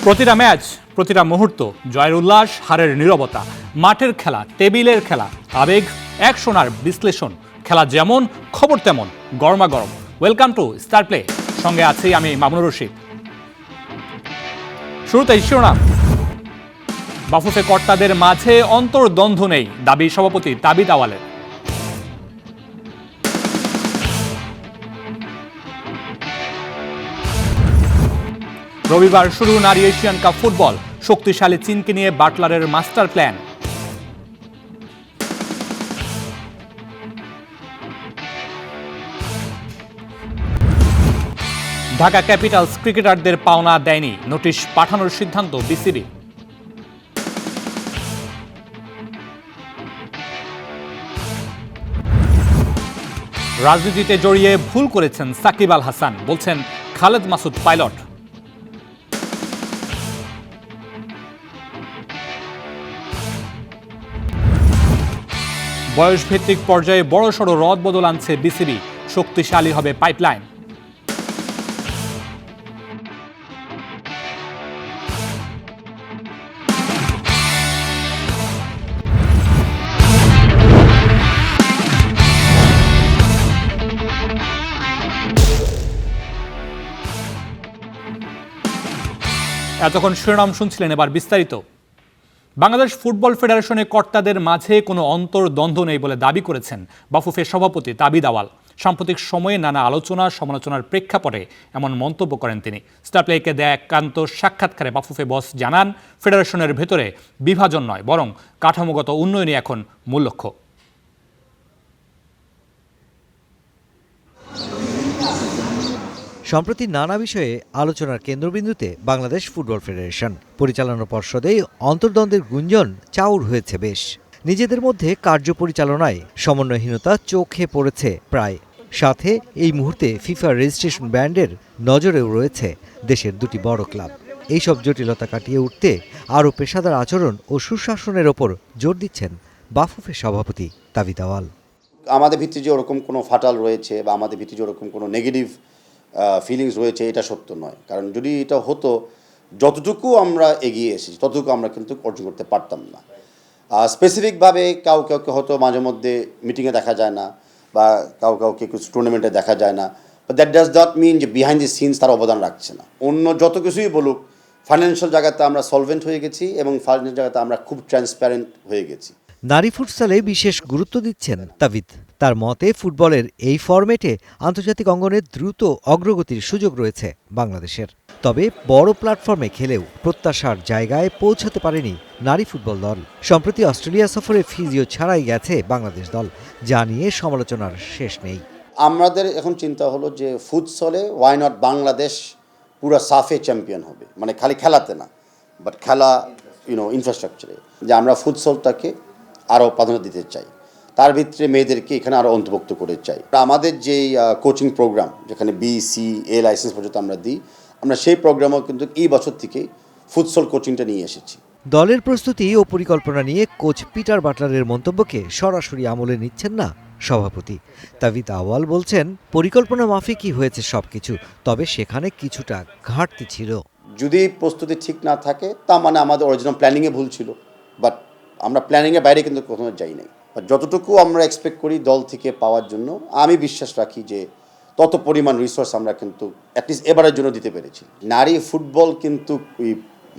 প্রতিটা ম্যাচ, প্রতিটা মুহূর্ত, জয়ের উল্লাস, হারের নীরবতা, মাঠের খেলা, টেবিলের খেলা, আবেগ, এক সোনার বিশ্লেষণ, খেলা যেমন খবর তেমন, গরমাগরম। ওয়েলকাম টু স্টার প্লে, সঙ্গে আছি আমি মামুনুর রশিদ। শুরুতেই শিরোনাম। বাফুফে কর্তাদের মাঝে অন্তর্দ্বন্দ্ব নেই, দাবি সভাপতি তাবিদ আওয়ালের। রবিবার শুরু নারী এশিয়ান কাপ ফুটবল, শক্তিশালী চীনকে নিয়ে বাটলারের মাস্টার প্ল্যান। ঢাকা ক্যাপিটালস ক্রিকেটারদের পাওনা দেয়নি, নোটিশ পাঠানোর সিদ্ধান্ত বিসিবি। রাজনীতিতে জড়িয়ে ভুল করেছেন সাকিব আল হাসান, বলছেন খালেদ মাসুদ পাইলট। বয়সভিত্তিক পর্যায়ে বড়সড় রদবদল আনছে বিসিবি, শক্তিশালী হবে পাইপলাইন। এতক্ষণ শিরোনাম শুনছিলেন, এবার বিস্তারিত। বাংলাদেশ ফুটবল ফেডারেশনে কর্তাদের মাঝে কোনো অন্তর্দ্বন্দ্ব নেই বলে দাবি করেছেন বাফুফের সভাপতি তাবিদ আওয়াল। সাম্প্রতিক সময়ে নানা আলোচনা সমালোচনার প্রেক্ষাপটে এমন মন্তব্য করেন তিনি। স্টার প্লেকে দেয়া একান্ত সাক্ষাৎকারে বাফুফে বস জানান, ফেডারেশনের ভেতরে বিভাজন নয়, বরং কাঠামোগত উন্নয়নই এখন মূল লক্ষ্য। সম্প্রতি নানা বিষয়ে আলোচনার কেন্দ্রবিন্দুতে বাংলাদেশ ফুটবল ফেডারেশন। পরিচালনা পর্ষদে অন্তর্দ্বন্দ্বের গুঞ্জন চাউর হয়েছে বেশ। নিজেদের মধ্যে কার্য পরিচালনায় সমন্বয়হীনতা চোখে পড়েছে প্রায়। সাথে এই মুহূর্তে ফিফা রেজিস্ট্রেশন ব্যান্ডের নজরেও রয়েছে দেশের দুটি বড় ক্লাব। এইসব জটিলতা কাটিয়ে উঠতে আরও পেশাদার আচরণ ও সুশাসনের ওপর জোর দিচ্ছেন বাফুফে সভাপতি তাবিদ আওয়াল। আমাদের ভিত্তিতে যে ওরকম কোনো ফাটাল রয়েছে বা আমাদের ভিত্তিতে ওরকম কোনো নেগেটিভ ফিলিংস রয়েছে, এটা সত্য নয়। কারণ যদি এটা হতো, যতটুকু আমরা এগিয়ে এসেছি ততটুকু আমরা কিন্তু অর্জন করতে পারতাম না। স্পেসিফিকভাবে কাউকে হয়তো মাঝে মধ্যে মিটিংয়ে দেখা যায় না, বা কাউকে কিছু টুর্নামেন্টে দেখা যায় না, but that does not mean যে বিহাইন্ড দি সিনস তার অবদান রাখছে না। অন্য যত কিছুই বলুক, ফাইন্যান্সিয়াল জায়গাতে আমরা সলভেন্ট হয়ে গেছি এবং ফাইন্যান্সিয়াল জায়গাতে আমরা খুব ট্রান্সপারেন্ট হয়ে গেছি। নারী ফুটসালে বিশেষ গুরুত্ব দিচ্ছেন তাবিদ। তার মতে ফুটবলের এই ফরম্যাটে আন্তর্জাতিক অঙ্গনে দ্রুত অগ্রগতির সুযোগ রয়েছে বাংলাদেশের। তবে বড় প্ল্যাটফর্মে খেলেও প্রত্যাশার জায়গায় পৌঁছাতে পারেনি নারী ফুটবল দল। সম্প্রতি অস্ট্রেলিয়া সফরে ফিজিও ছাড়াই গেছে বাংলাদেশ দল, যা নিয়ে সমালোচনার শেষ নেই। আমাদের এখন চিন্তা হলো যে ফুটসলে ওয়াই নট বাংলাদেশ পুরো সাফে চ্যাম্পিয়ন হবে, মানে খালি খেলাতে না, বাট খেলা ইনফ্রাস্ট্রাকচারে, যে আমরা ফুটসলটাকে আরও প্রাধান্য দিতে চাই। তার ভিতরে মেয়েদেরকে এখানে আরও অন্তর্ভুক্ত করে চাই। আমাদের যেই কোচিং প্রোগ্রাম, যেখানে BCA লাইসেন্স পর্যন্ত আমরা দিই, আমরা সেই প্রোগ্রামও কিন্তু এই বছর থেকে ফুটসল কোচিংটা নিয়ে এসেছি। দলের প্রস্তুতি ও পরিকল্পনা নিয়ে কোচ পিটার বাটলারের মন্তব্যকে সরাসরি আমলে নিচ্ছেন না সভাপতি তাবিদ আওয়াল। বলছেন, পরিকল্পনা মাফিকই হয়েছে সবকিছু, তবে সেখানে কিছুটা ঘাটতি ছিল। যদি প্রস্তুতি ঠিক না থাকে, তা মানে আমাদের অরিজিনাল প্ল্যানিংয়ে ভুল ছিল, বাট আমরা প্ল্যানিংয়ের বাইরে কিন্তু কখনো যাই নাই। যতটুকু আমরা এক্সপেক্ট করি দল থেকে পাওয়ার জন্য, আমি বিশ্বাস রাখি যে তত পরিমাণ রিসোর্স আমরা কিন্তু অ্যাটলিস্ট এবারের জন্য দিতে পেরেছি। নারী ফুটবল কিন্তু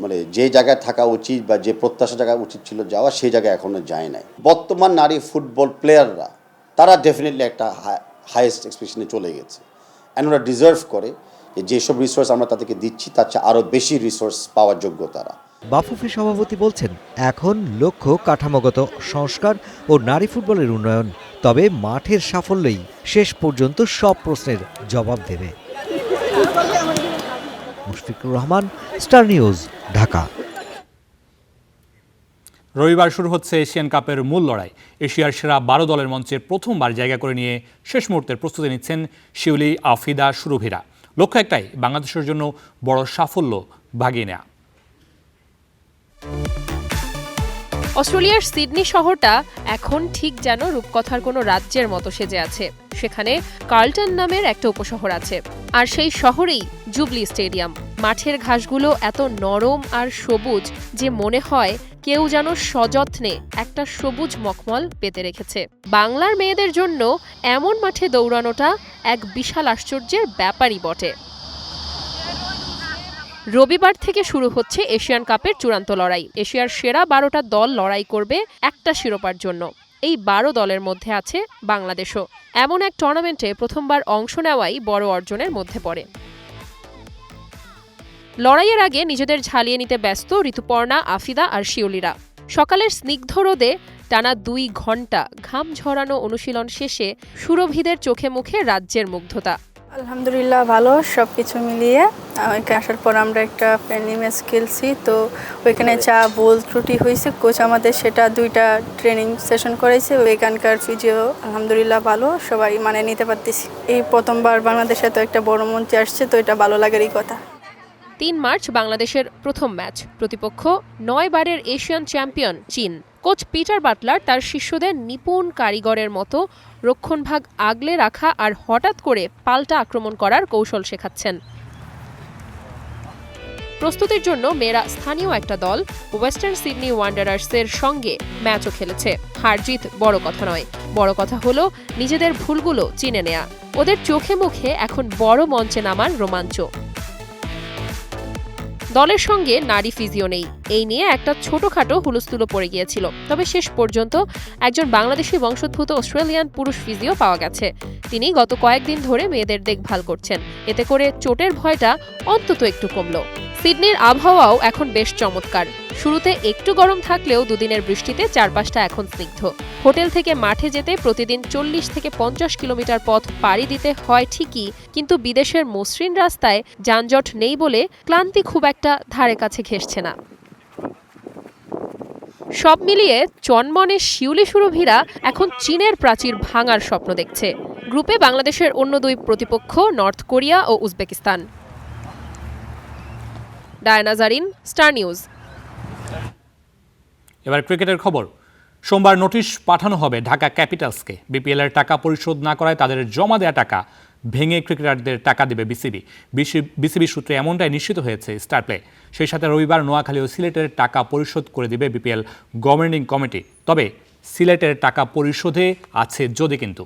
মানে যে জায়গায় থাকা উচিত বা যে প্রত্যাশা জায়গায় উচিত ছিল যাওয়া, সেই জায়গায় এখনো যায় নাই। বর্তমান নারী ফুটবল প্লেয়াররা তারা ডেফিনেটলি একটা হাইয়েস্ট এক্সপেকটেশনে চলে গেছে, অ্যান্ড ওরা ডিজার্ভ করে যে যেসব রিসোর্স আমরা তাদেরকে দিচ্ছি তার চেয়ে আরও বেশি রিসোর্স পাওয়ার যোগ্য তারা। বাফুফে সভাপতি বলছেন, এখন লক্ষ্য কাঠামোগত সংস্কার ও নারী ফুটবলের উন্নয়ন। তবে মাঠের সাফল্যই শেষ পর্যন্ত সব প্রশ্নের জবাব দেবে। Mushfiqur Rahman, star News, Dhaka. রবিবার শুরু হচ্ছে এশিয়ান কাপের মূল লড়াই। এশিয়ার সেরা 12 দলের মঞ্চে প্রথমবার জায়গা করে নিয়ে শেষ মুহূর্তের প্রস্তুতি নিচ্ছেন শিউলি, আফিদা, সুরভিরা। লক্ষ্য একটাই, বাংলাদেশের জন্য বড় সাফল্য ভাগিয়ে নেয়া। অস্ট্রেলিয়ার সিডনি শহরটা এখন ঠিক যেন রূপকথার কোনো রাজ্যের মতো সেজে আছে। সেখানে কার্লটন নামের একটা উপশহর আছে, আর সেই শহরেই জুবলি স্টেডিয়াম। মাঠের ঘাসগুলো এত নরম আর সবুজ যে মনে হয় কেউ যেন সযত্নে একটা সবুজ মখমল পেতে রেখেছে। বাংলার মেয়েদের জন্য এমন মাঠে দৌড়ানোটা এক বিশাল আশ্চর্যের ব্যাপারই বটে। রবিবার থেকে শুরু হচ্ছে এশিয়ান কাপের চূড়ান্ত লড়াই। এশিয়ার সেরা 12টা দল লড়াই করবে একটা শিরোপার জন্য। এই 12 দলের মধ্যে আছে বাংলাদেশও। এমন এক টুর্নামেন্টে প্রথমবার অংশ নেওয়াই বড় অর্জনের মধ্যে পড়ে। লড়াইয়ের আগে নিজেদের ঝালিয়ে নিতে ব্যস্ত ঋতুপর্ণা, আফিদা আর শিউলিরা। সকালের স্নিগ্ধ রোদে টানা 2 ঘন্টা ঘাম ঝরানো অনুশীলন শেষে সুরভিদের চোখে মুখে রাজ্যের মুগ্ধতা। আলহামদুলিল্লাহ ভালো, সব কিছু মিলিয়ে ওইখানে আসার পর আমরা একটা ফ্রেন্ডলি ম্যাচ খেলছি। তো ওইখানে যা ভুল ত্রুটি হয়েছে কোচ আমাদের সেটা 2টা ট্রেনিং সেশন করেছে। এখানকার ফিজিও আলহামদুলিল্লাহ ভালো, সবাই মানে নিতে পারতেছি। এই প্রথমবার বাংলাদেশে তো একটা বড় মঞ্চে আসছে, তো এটা ভালো লাগারই কথা। 3 মার্চ বাংলাদেশের প্রথম ম্যাচ। প্রতিপক্ষ 9 বারের এশিয়ান চ্যাম্পিয়ন চীন। কোচ পিটার বাটলার তার শিষ্যদের নিপুণ কারিগরের মতো রক্ষণভাগ আগলে রাখা আর হঠাৎ করে পাল্টা আক্রমণ করার কৌশল শেখাচ্ছেন। প্রস্তুতির জন্য মেয়েরা স্থানীয় একটা দল ওয়েস্টার্ন সিডনি ওয়ান্ডারার্সের সঙ্গে ম্যাচও খেলেছে। হার-জিত বড় কথা নয়, বড় কথা হলো নিজেদের ভুলগুলো চিনে নেয়া। ওদের চোখে মুখে এখন বড় মঞ্চে নামার রোমাঞ্চ। দলের সঙ্গে নারী ফিজিও নেই, এই নিয়ে একটা ছোটখাটো হুলস্থুলো পড়ে গিয়েছিল। তবে শেষ পর্যন্ত একজন বাংলাদেশি বংশোদ্ভূত অস্ট্রেলিয়ান পুরুষ ফিজিও পাওয়া গেছে। তিনি গত কয়েকদিন ধরে মেয়েদের দেখভাল করছেন। এতে করে চোটের ভয়টা অন্তত একটু কমল। সিডনির আবহাওয়াও এখন বেশ চমৎকার। শুরুতে একটু গরম থাকলেও দুদিনের বৃষ্টিতে চারপাশটা এখন স্নিগ্ধ। হোটেল থেকে মাঠে যেতে প্রতিদিন 40 থেকে 50 কিলোমিটার পথ পাড়ি দিতে হয় ঠিকই, কিন্তু বিদেশের মসৃণ রাস্তায় যানজট নেই বলে ক্লান্তি খুব একটা ধারে কাছে ঘেঁষছে না। সব মিলিয়ে চনমনে শিউলি সুরভিরা এখন চীনের প্রাচীর ভাঙার স্বপ্ন দেখছে। গ্রুপে বাংলাদেশের অন্য 2 প্রতিপক্ষ নর্থ কোরিয়া ও Uzbekistan. Diana Zarin, Star News. এবার ক্রিকেটের খবর। সোমবার নোটিশ পাঠানো হবে ঢাকা ক্যাপিটালসকে। বিপিএল এর টাকা পরিশোধ না করায় তাদের জমা দেয়া টাকা ভেঙে ক্রিকেটারদের টাকা দেবে বিসিবি সূত্রে এমনটাই নিশ্চিত হয়েছে স্টার প্লে। সেই সাথে রবিবার নোয়াখালী ও সিলেটের টাকা পরিশোধ করে দিবে বিপিএল গভর্নিং কমিটি। তবে সিলেটের টাকা পরিশোধে আছে যদি কিন্তু।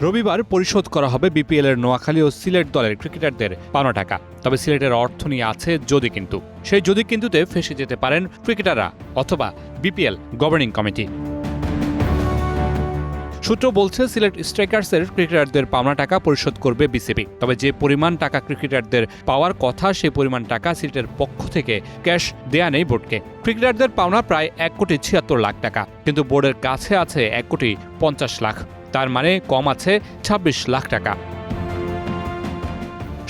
রবিবার পরিশোধ করা হবে বিপিএল এর নোয়াখালী ও সিলেট দলের ক্রিকেটারদের পাওনা টাকা। তবে সিলেটের অর্থ নিয়ে আছে যদি কিন্তু। সেই যদি কিন্তুতে ফেঁসে যেতে পারেন ক্রিকেটাররা অথবা বিপিএল গভর্নিং কমিটি। সূত্র বলছে সিলেট স্ট্রাইকার্সের ক্রিকেটারদের পাওনা টাকা পরিশোধ করবে বিসিবি। তবে যে পরিমাণ টাকা ক্রিকেটারদের পাওয়ার কথা সেই পরিমাণ টাকা সিলেটের পক্ষ থেকে ক্যাশ দেয়া নেই বোর্ডকে। ক্রিকেটারদের পাওনা প্রায় 1,76,00,000 টাকা, কিন্তু বোর্ডের কাছে আছে 1,50,00,000। তার মানে কম আছে 26 লাখ টাকা।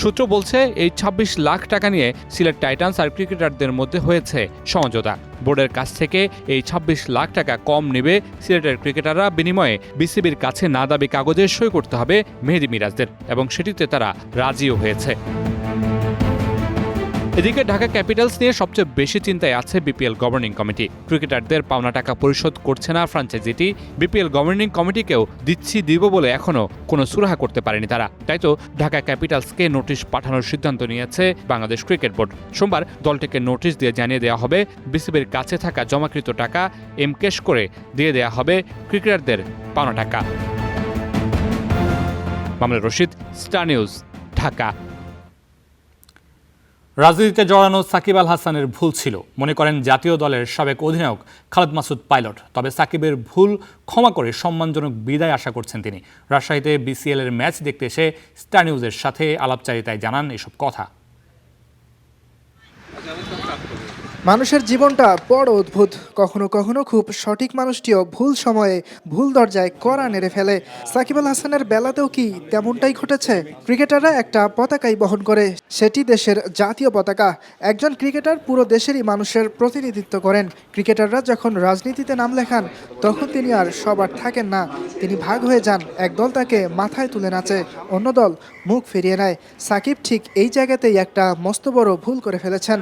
সূত্র বলছে এই 26 লাখ টাকা নিয়ে সিলেট টাইটান্স আর ক্রিকেটারদের মধ্যে হয়েছে সমঝোতা। বোর্ডের কাছ থেকে এই 26 লাখ টাকা কম নেবে সিলেটের ক্রিকেটাররা, বিনিময়ে বিসিবির কাছে না দাবি কাগজে সই করতে হবে মেহেদী মিরাজদের, এবং সেটিতে তারা রাজিও হয়েছে। এদিকে ঢাকা ক্যাপিটালস নিয়ে সবচেয়ে বেশি চিন্তায় আছে বিপিএল গভর্নিং কমিটি। ক্রিকেটারদের পাওনা টাকা পরিশোধ করছে না ফ্র্যাঞ্চাইজিটি। বিপিএল গভর্নিং কমিটিকেও দিব বলে এখনও কোনো সুরাহা করতে পারেনি তারা। তাই তো ঢাকা ক্যাপিটালসকে নোটিশ পাঠানোর সিদ্ধান্ত নিয়েছে বাংলাদেশ ক্রিকেট বোর্ড। সোমবার দলটিকে নোটিশ দিয়ে জানিয়ে দেওয়া হবে বিসিবির কাছে থাকা জমাকৃত টাকা এমক্যাশ করে দিয়ে দেওয়া হবে ক্রিকেটারদের পাওনা টাকা। Mamunur Rashid, star News, Dhaka. রাজনীতিতে জড়ানো সাকিব আল হাসানের ভুল ছিল মনে করেন জাতীয় দলের সাবেক অধিনায়ক খালেদ মাসুদ পাইলট। তবে সাকিবের ভুল ক্ষমা করে সম্মানজনক বিদায় আশা করছেন তিনি। রাজশাহীতে বিসিএল এর ম্যাচ দেখতে এসে স্টার নিউজের সাথে আলাপচারিতায় জানান এসব কথা। মানুষের জীবনটা বড় অদ্ভুত। কখনো কখনো খুব সঠিক মানুষটিও ভুল সময়ে ভুল দরজায় কড়া নেড়ে ফেলে। সাকিব আল হাসানের বেলাতেও কি তেমনটাই ঘটেছে? ক্রিকেটাররা একটা পতাকাই বহন করে, সেটি দেশের জাতীয় পতাকা। একজন ক্রিকেটার পুরো দেশেরই মানুষের প্রতিনিধিত্ব করেন। ক্রিকেটাররা যখন রাজনীতিতে নাম লেখান তখন তিনি আর সবার থাকেন না, তিনি ভাগ হয়ে যান। এক দল তাকে মাথায় তুলে নাচে, অন্য দল মুখ ফিরিয়ে নেয়। সাকিব ঠিক এই জায়গাতেই একটা মস্ত বড় ভুল করে ফেলেছেন।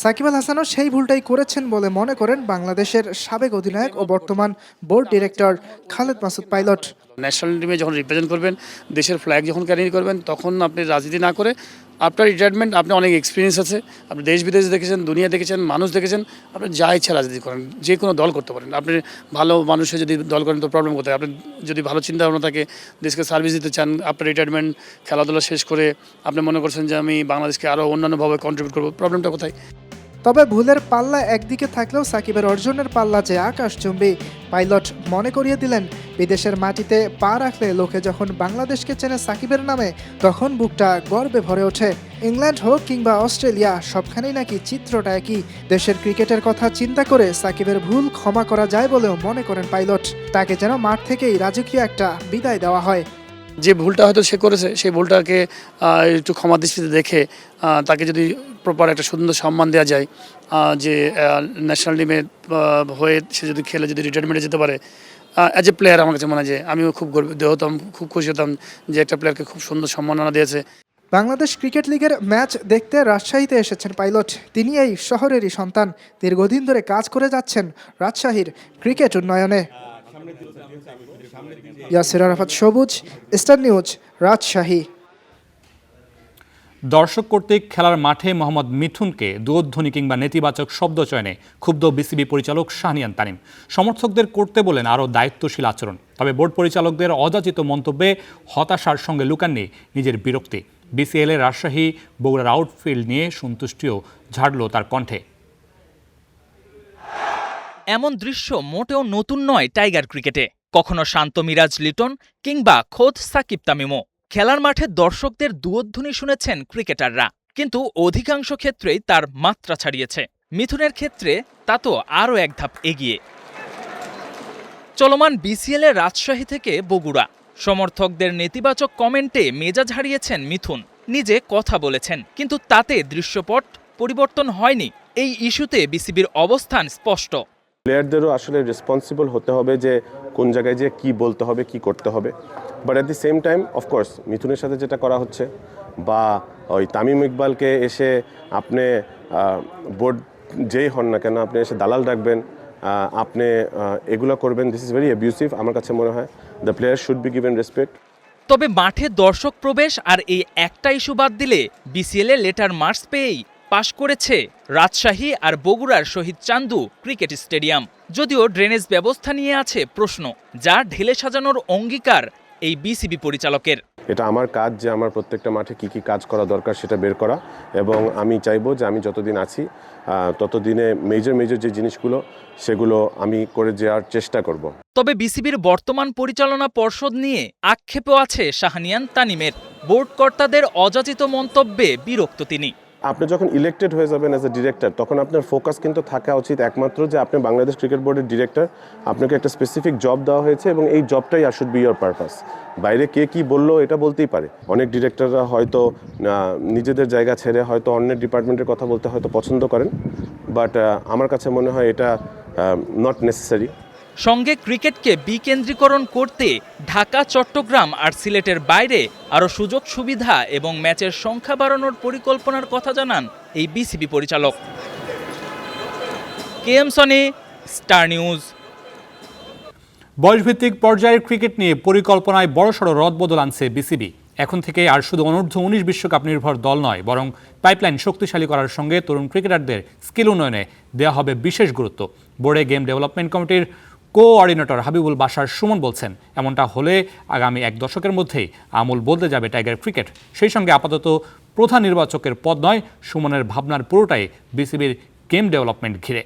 সাকিব আল হাসানও সেই ভুলটাই করেছেন বলে মনে করেন বাংলাদেশের সাবেক অধিনায়ক ও বর্তমান board director Khaled Masud pilot. National টিমে যখন রিপ্রেজেন্ট করবেন, দেশের ফ্ল্যাগ যখন ক্যারি করবেন, তখন আপনি রাজনীতি না করে আপনার রিটায়ারমেন্ট, আপনি অনেক এক্সপিরিয়েন্স আছে, আপনি দেশ বিদেশ দেখেছেন, দুনিয়া দেখেছেন, মানুষ দেখেছেন, আপনি যা ইচ্ছা রাজনীতি করেন, যে কোনো দল করতে পারেন। আপনি ভালো মানুষের যদি দল করেন তো প্রবলেম কোথায়? আপনি যদি ভালো চিন্তা ভাবনা থাকে, দেশকে সার্ভিস দিতে চান, আপনার রিটায়ারমেন্ট খেলাধুলা শেষ করে আপনি মনে করছেন যে আমি বাংলাদেশকে আরও অন্যান্যভাবে কন্ট্রিবিউট করবো, প্রবলেমটা কোথায়? তবে ভুলের পাল্লা একদিকে থাকলেও সাকিবের অর্জনের পাল্লা যে আকাশচুম্বী। পাইলট মনে করিয়ে দিলেন, বিদেশের মাটিতে পা রাখলে লোকে যখন বাংলাদেশকে চেনে সাকিবের নামে, তখন বুকটা গর্বে ভরে ওঠে। ইংল্যান্ড হোক কিংবা অস্ট্রেলিয়া, সবখানেই নাকি চিত্রটা একই। দেশের ক্রিকেটের কথা চিন্তা করে সাকিবের ভুল ক্ষমা করা যায় বলেও মনে করেন পাইলট। তাকে যেন মাঠ থেকেই রাজকীয় একটা বিদায় দেওয়া হয়। যে ভুলটা হয়তো সে করেছে, সেই ভুলটাকে একটু ক্ষমা দৃষ্টিতে দেখে তাকে যদি প্রপার একটা সুন্দর সম্মান দেওয়া যায়, যে ন্যাশনাল টিমে হয়ে সে যদি খেলে যদি রিটায়ারমেন্টে যেতে পারে, অ্যাজ এ প্লেয়ার আমার কাছে মনে হয় যে আমিও খুব গর্বিত হতাম, খুব খুশি হতাম যে একটা প্লেয়ারকে খুব সুন্দর সম্মাননা দিয়েছে। বাংলাদেশ ক্রিকেট লিগের ম্যাচ দেখতে রাজশাহীতে এসেছেন পাইলট। তিনি এই শহরেরই সন্তান, দীর্ঘদিন ধরে কাজ করে যাচ্ছেন রাজশাহীর ক্রিকেট উন্নয়নে। ইয়াসির আরাফাত সবুজ, স্টার নিউজ, রাজশাহী। দর্শক কর্তৃক খেলার মাঠে মোহাম্মদ মিঠুনকে দুয়োধ্বনি কিংবা নেতিবাচক শব্দ চয়নে ক্ষুব্ধ বিসিবি পরিচালক শাহনিয়ান তানিম। সমর্থকদের করতে বলেন আরও দায়িত্বশীল আচরণ। তবে বোর্ড পরিচালকদের অযাচিত মন্তব্যে হতাশার সঙ্গে লুকাননি নিজের বিরক্তি। বিসিএল-এ রাজশাহী বগুড়ার আউটফিল্ড নিয়ে সন্তুষ্টিও ঝাড়ল তার কণ্ঠে। এমন দৃশ্য মোটেও নতুন নয় টাইগার ক্রিকেটে। কখনো শান্ত মিরাজ লিটন কিংবা খোদ সাকিব তামিমও খেলার মাঠে দর্শকদের দুয়োধ্বনি শুনেছেন ক্রিকেটাররা, কিন্তু অধিকাংশ ক্ষেত্রেই তার মাত্রা ছাড়িয়েছে। মিথুনের ক্ষেত্রে তা তো আরও এক ধাপ এগিয়ে। চলমান বিসিএল-এ রাজশাহী থেকে বগুড়া, সমর্থকদের নেতিবাচক কমেন্টে মেজাজ হারিয়েছেন মিথুন। নিজে কথা বলেছেন, কিন্তু তাতে দৃশ্যপট পরিবর্তন হয়নি। এই ইস্যুতে বিসিবির অবস্থান স্পষ্ট। প্লেয়ারদেরও আসলে রেসপন্সিবল হতে হবে যে কোন জায়গায় যে কি বলতে হবে, কি করতে হবে। But at the same time of course মিথুনের সাথে যেটা করা হচ্ছে, বা ওই তামিম ইকবালকে এসে আপনি বোর্ড যেই হন না কেন আপনি এসে দালাল রাখবেন, আপনি এগুলো করবেন, দিস ইজ ভেরি অ্যাবিউসিভ। আমার কাছে মনে হয় the player should be given respect. তবে মাঠে দর্শক প্রবেশ আর এই একটা ইস্যু বাদ দিলে বিসিএল-এ লেটার মার্কস পেয়েই পাশ করেছে রাজশাহী আর বগুড়ার শহীদ চান্দু ক্রিকেট স্টেডিয়াম। যদিও ড্রেনেজ ব্যবস্থা নিয়ে আছে প্রশ্ন, যা ঢেলে সাজানোর অঙ্গীকার এই বিসিবি পরিচালকের। এটা আমার কাজ যে আমার প্রত্যেকটা মাঠে কি কি কাজ করা দরকার সেটা বের করা, এবং আমি চাইবো যে আমি যতদিন আছি ততদিনে মেজর যে জিনিসগুলো সেগুলো আমি করে যাওয়ার চেষ্টা করব। তবে বিসিবির বর্তমান পরিচালনা পর্ষদ নিয়ে আক্ষেপও আছে শাহনিয়ান তানিমের। বোর্ড কর্তাদের অযাচিত মন্তব্যে বিরক্ত তিনি। আপনি যখন ইলেক্টেড হয়ে যাবেন অ্যাজ এ ডিরেক্টর, তখন আপনার ফোকাস কিন্তু থাকা উচিত একমাত্র যে আপনি বাংলাদেশ ক্রিকেট বোর্ডের ডিরেক্টর, আপনাকে একটা স্পেসিফিক জব দেওয়া হয়েছে এবং এই জবটাই শুড বি ইয়োর পারপাস। বাইরে কে কি বললো এটা বলতেই পারে। অনেক ডিরেক্টররা হয়তো নিজেদের জায়গা ছেড়ে হয়তো অন্যের ডিপার্টমেন্টের কথা বলতে হয়তো পছন্দ করেন, বাট আমার কাছে মনে হয় এটা নট নেসেসারি। সঙ্গে ক্রিকেটকে বিকেন্দ্রীকরণ করতে ঢাকা, চট্টগ্রাম আর সিলেটের বাইরে আরও সুযোগ সুবিধা এবং ম্যাচের সংখ্যা বাড়ানোর পরিকল্পনার কথা জানান এই বিসিবি পরিচালক। KM Sony, star news. বয়সভিত্তিক পর্যায়ের ক্রিকেট নিয়ে পরিকল্পনায় বড়সড় রদবদল আনছে বিসিবি। এখন থেকে আর শুধু অনূর্ধ্ব 19 বিশ্বকাপ নির্ভর দল নয়, বরং পাইপলাইন শক্তিশালী করার সঙ্গে তরুণ ক্রিকেটারদের স্কিল উন্নয়নে দেওয়া হবে বিশেষ গুরুত্ব। বোর্ডে গেম ডেভেলপমেন্ট কমিটির কোঅর্ডিনেটর হাবিবুল বাশার সুমন বলছেন, এমনটা হলে আগামী এক দশকের মধ্যেই আমূল বদলে যাবে টাইগার ক্রিকেট। সেই সঙ্গে আপাতত প্রধান নির্বাচকের পদ নয়, সুমনের ভাবনার পুরোটাই বিসিবির গেম ডেভেলপমেন্ট ঘিরে।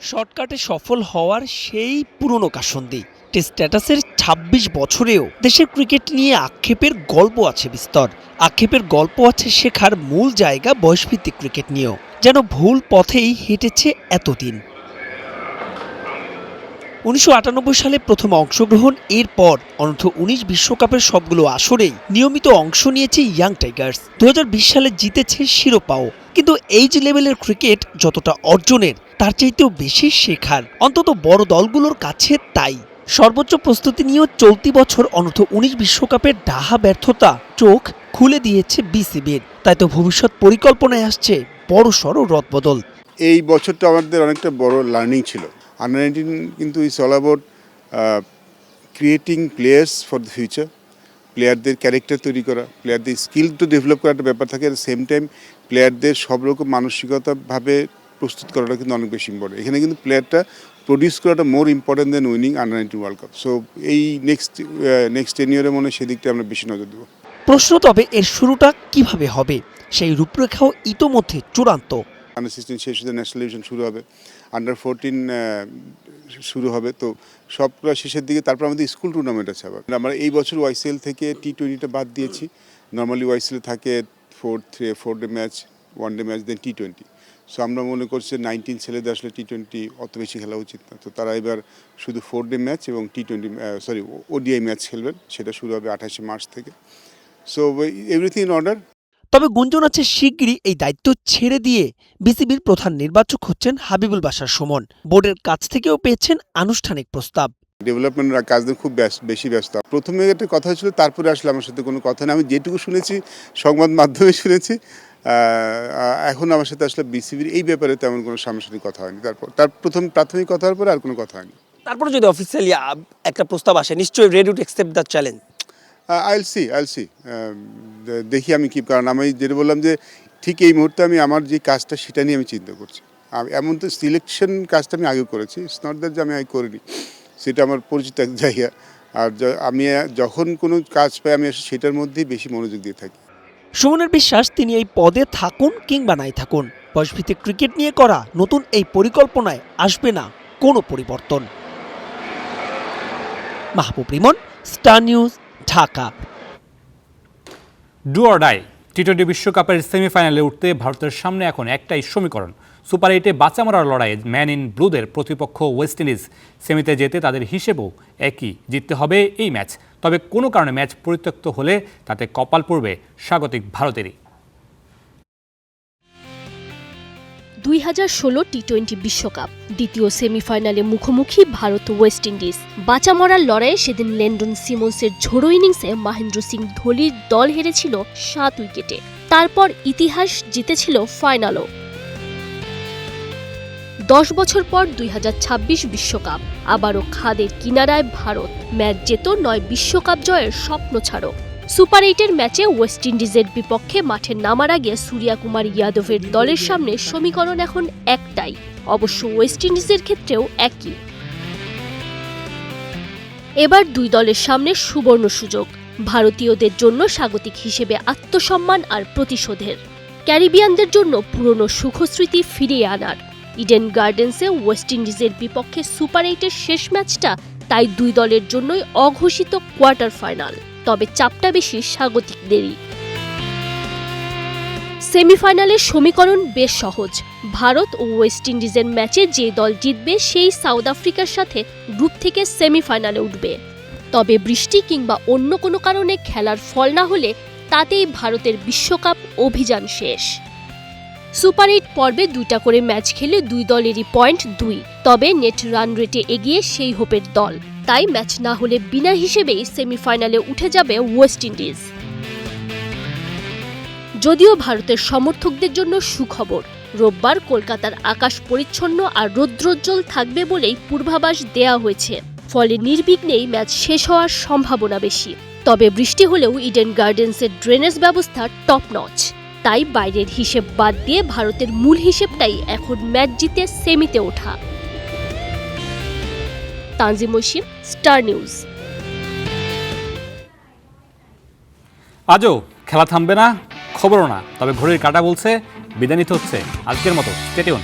শর্টকাটে সফল হওয়ার সেই পুরনো কাসন্দি টেস্ট স্ট্যাটাসের ২৬ বছরেও দেশের ক্রিকেট নিয়ে আক্ষেপের গল্প আছে বিস্তর। আক্ষেপের গল্প আছে শেখার মূল জায়গা বয়সভিত্তিক ক্রিকেট নিয়েও, যেন ভুল পথেই হেঁটেছে এতদিন। ১৯৯৮ সালে প্রথম অংশগ্রহণ, এরপর অনূর্ধ্ব ১৯ বিশ্বকাপের সবগুলো আসরেই নিয়মিত অংশ নিয়েছে ইয়াং টাইগার্স। ২০২০ সালে জিতেছে শিরোপাও। কিন্তু এইজ লেভেলের ক্রিকেট যতটা অর্জনের, তার চাইতেও বেশি শেখার, অন্তত বড় দলগুলোর কাছে তাই। সর্বোচ্চ প্রস্তুতি নিয়েও চলতি বছর অনূর্ধ্ব ১৯ বিশ্বকাপের ডাহা ব্যর্থতা চোখ খুলে দিয়েছে বিসিবির। তাই তো ভবিষ্যৎ পরিকল্পনায় আসছে বড়সড় রদবদল। এই বছরটা আমাদের অনেকটা বড় লার্নিং ছিল। আন্ডার 19 কিন্তু it's all about creating players for the future, প্লেয়ারদের ক্যারেক্টার তৈরি করা, প্লেয়ারদের স্কিল তো ডেভেলপ করার একটা ব্যাপার থাকে, অ্যাট দ্য সেম টাইম প্লেয়ারদের সব রকম মানসিকতাভাবে প্রস্তুত করাটা কিন্তু অনেক বেশি ইম্পর্টেন্ট। এখানে কিন্তু প্লেয়ারটা প্রডিউস করাটা more important than winning under 19 World Cup. So এই নেক্সট 10 ইয়ারে মনে হয় সেদিকটা আমরা বেশি নজর দেবো। প্রশ্ন তবে এর শুরুটা কিভাবে হবে, সেই রূপরেখাও ইতোমধ্যে চূড়ান্ত। আন্ডার 16 শেষ হতে ন্যাশনাল ডিভিশন শুরু হবে, আন্ডার 14 শুরু হবে, তো সবগুলো শেষের দিকে তারপর আমাদের স্কুল টুর্নামেন্ট আছে। আবার আমরা এই বছর ওয়াইসিএল থেকে T20টা বাদ দিয়েছি। নর্মালি ওয়াইসিএল থাকে 4 ডে ম্যাচ, 1 ডে ম্যাচ, দেন T20। সো আমরা মনে করছি 19 ছেলেদের আসলে T20 অত বেশি খেলা উচিত না, তো তারা এবার শুধু 4 ডে ম্যাচ এবং ODI ম্যাচ খেলবেন। সেটা শুরু হবে 28 মার্চ থেকে। So everything in order. তবে গুঞ্জন আছে শিগগিরই এই দায়িত্ব ছেড়ে দিয়ে বিসিবির প্রধান নির্বাচক হচ্ছেন হাবিবুল বাশার সুমন। বোর্ডের কাছ থেকেও পেয়েছেন আনুষ্ঠানিক প্রস্তাব। ডেভেলপমেন্টের কাজ খুব বেশি ব্যস্ত। প্রথমে একটা কথা ছিল, তারপরে আসলে আমার সাথে কোনো কথা নেই। আমি যেটুকু শুনেছি সংবাদ মাধ্যমে শুনেছি। এখন আমার সাথে আসলে বিসিবির এই ব্যাপারে তেমন কোনো সামনাসামনি কথা হয়নি। তার প্রাথমিক কথা হওয়ার পরে আর কোনো কথা হয়নি। তারপরে যদি অফিসিয়ালি একটা প্রস্তাব আসে, নিশ্চয়ই ready to accept the challenge. আইল সি দেখি আমি কি, কারণ আমি যেটা বললাম যে ঠিক এই মুহূর্তে আমি আমার যে কাজটা সেটা নিয়ে আমি চিন্তা করছি। এমন তো সিলেকশন কাজটা আমি আগে করেছি, ইটস নট দ্যাট যে আমি আগে করিনি, সেটা আমার পরিচিত এক জায়গা। আর আমি যখন কোনো কাজ পাই আমি সেটার মধ্যেই বেশি মনোযোগ দিয়ে থাকি। সুমনের বিশ্বাস, তিনি এই পদে থাকুন কিংবা নাই থাকুন, বয়সভিত্তিক ক্রিকেট নিয়ে করা নতুন এই পরিকল্পনায় আসবে না কোনো পরিবর্তন। Mahbub Rimon, Star News, Dhaka. Do or die টি-20 বিশ্বকাপের সেমিফাইনালে উঠতে ভারতের সামনে এখন একটাই সমীকরণ। সুপার 8-এ বাঁচা মরার লড়াইয়ে ম্যান ইন ব্লুদের প্রতিপক্ষ ওয়েস্ট ইন্ডিজ। সেমিতে যেতে তাদের হিসেবেও একই, জিততে হবে এই ম্যাচ। তবে কোনো কারণে ম্যাচ পরিত্যক্ত হলে তাতে কপাল পড়বে স্বাগতিক ভারতেরই। 2016 টি-20 বিশ্বকাপ দ্বিতীয় সেমিফাইনালে মুখোমুখি ভারত ও ওয়েস্ট ইন্ডিজ। বাঁচা মরার লড়াইয়ে সেদিন লেন্ডন সিমন্সের ঝোড়ো ইনিংসে মহেন্দ্র সিং ধোনির দল হেরেছিল 7 উইকেটে। তারপর ইতিহাস জিতেছিল ফাইনালও। 10 বছর পর 2026 বিশ্বকাপ, আবারও খাদের কিনারায় ভারত। ম্যাচ জেতো নয় বিশ্বকাপ জয়ের স্বপ্ন ছাড়ো। সুপার 8-এর ম্যাচে ওয়েস্ট ইন্ডিজের বিপক্ষে মাঠে নামার আগে সূর্যকুমার যাদবের দলের সামনে সমীকরণ এখন একটাই, অবশ্য ওয়েস্ট ইন্ডিজের ক্ষেত্রেও একই। এবার দুই দলের সামনে সুবর্ণ সুযোগ, ভারতীয়দের জন্য স্বাগতিক হিসেবে আত্মসম্মান আর প্রতিশোধের, ক্যারিবিয়ানদের জন্য পুরনো সুখস্মৃতি ফিরিয়ে আনার। ইডেন গার্ডেন্সে ওয়েস্ট ইন্ডিজের বিপক্ষে সুপার 8-এর শেষ ম্যাচটা তাই দুই দলের জন্যই অঘোষিত কোয়ার্টার ফাইনাল। তবে চাপটা বেশি স্বাগতিকদেরই। সেমিফাইনালের সমীকরণ বেশ সহজ। ভারত ও ওয়েস্ট ইন্ডিজের ম্যাচে যে দল জিতবে সেই সাউথ আফ্রিকার সাথে গ্রুপ থেকে সেমিফাইনালে উঠবে। তবে বৃষ্টি কিংবা অন্য কোনো কারণে খেলার ফল না হলে তাতেই ভারতের বিশ্বকাপ অভিযান শেষ। সুপার 8 পর্বে 2টা করে ম্যাচ খেলে দুই দলেরই পয়েন্ট 2, তবে নেট রান রেটে এগিয়ে সেই হোপের দল। তাই ম্যাচ না হলে বিনা হিসেবেই সেমিফাইনালে উঠে যাবে ওয়েস্ট ইন্ডিজ। যদিও ভারতের সমর্থকদের জন্য সুখবর, রোববার কলকাতার আকাশ পরিচ্ছন্ন আর রৌদ্রোজ্জ্বল থাকবে বলেই পূর্বাভাস দেয়া হয়েছে। ফলে নির্বিঘ্নেই ম্যাচ শেষ হওয়ার সম্ভাবনা বেশি। তবে বৃষ্টি হলেও ইডেন গার্ডেন্সের ড্রেনেজ ব্যবস্থা টপ নচ। তাই বাইরের হিসেব বাদ দিয়ে ভারতের মূল হিসেবটাই এখন ম্যাচ জিতে সেমিতে ওঠা। Tanzim Oishi, Star News. আজও খেলা থামবে না, খবরও না, তবে ঘড়ির কাঁটা বলছে বিদায় নিতে হচ্ছে। আজকের মতো স্টে টিউন।